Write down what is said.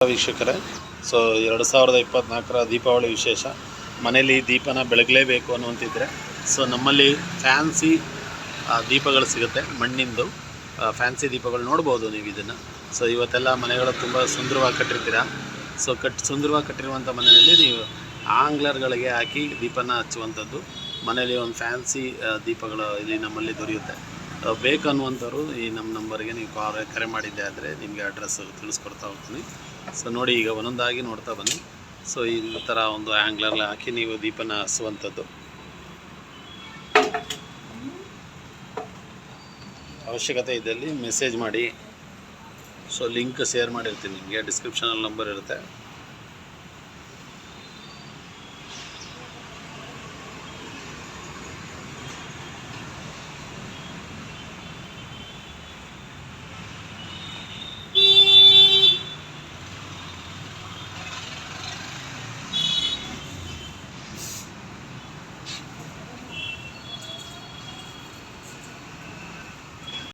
ವೀಕ್ಷಕರೇ, ಸೊ 2024ರ ದೀಪಾವಳಿ ವಿಶೇಷ. ಮನೇಲಿ ದೀಪನ ಬೆಳಗಲೇಬೇಕು ಅನ್ನುವಂತಿದ್ರೆ ಸೊ ನಮ್ಮಲ್ಲಿ ಫ್ಯಾನ್ಸಿ ದೀಪಗಳು ಸಿಗುತ್ತೆ. ಮಣ್ಣಿಂದು ಫ್ಯಾನ್ಸಿ ದೀಪಗಳು ನೋಡ್ಬೋದು ನೀವು ಇದನ್ನು. ಸೊ ಇವತ್ತೆಲ್ಲ ಮನೆಗಳು ತುಂಬ ಸುಂದರವಾಗಿ ಕಟ್ಟಿರ್ತೀರ. ಸೊ ಸುಂದರವಾಗಿ ಕಟ್ಟಿರುವಂಥ ಮನೆಯಲ್ಲಿ ನೀವು ಆಂಗ್ಲರ್ಗಳಿಗೆ ಹಾಕಿ ದೀಪನ ಹಚ್ಚುವಂಥದ್ದು. ಮನೇಲಿ ಒಂದು ಫ್ಯಾನ್ಸಿ ದೀಪಗಳು ಇಲ್ಲಿ ನಮ್ಮಲ್ಲಿ ದೊರೆಯುತ್ತೆ. ಬೇಕನ್ನುವಂಥವ್ರು ಈ ನಮ್ಮ ನಂಬರ್ಗೆ ನೀವು ಕರೆ ಮಾಡಿದ್ದೆ ಆದರೆ ನಿಮಗೆ ಅಡ್ರೆಸ್ ತಿಳಿಸ್ಕೊಡ್ತಾ ಹೋಗ್ತೀನಿ. ಸೊ ನೋಡಿ, ಈಗ ಒಂದೊಂದಾಗಿ ನೋಡ್ತಾ ಬನ್ನಿ. ಸೊ ಈ ಥರ ಒಂದು ಆ್ಯಂಗ್ಲರ್ಲಿ ಹಾಕಿ ನೀವು ದೀಪನ ಹಚ್ಚುವಂಥದ್ದು. ಅವಶ್ಯಕತೆ ಇದ್ದಲ್ಲಿ ಮೆಸೇಜ್ ಮಾಡಿ. ಸೊ ಲಿಂಕ್ ಶೇರ್ ಮಾಡಿರ್ತೀನಿ ನಿಮಗೆ, ಡಿಸ್ಕ್ರಿಪ್ಷನಲ್ಲಿ ನಂಬರ್ ಇರುತ್ತೆ.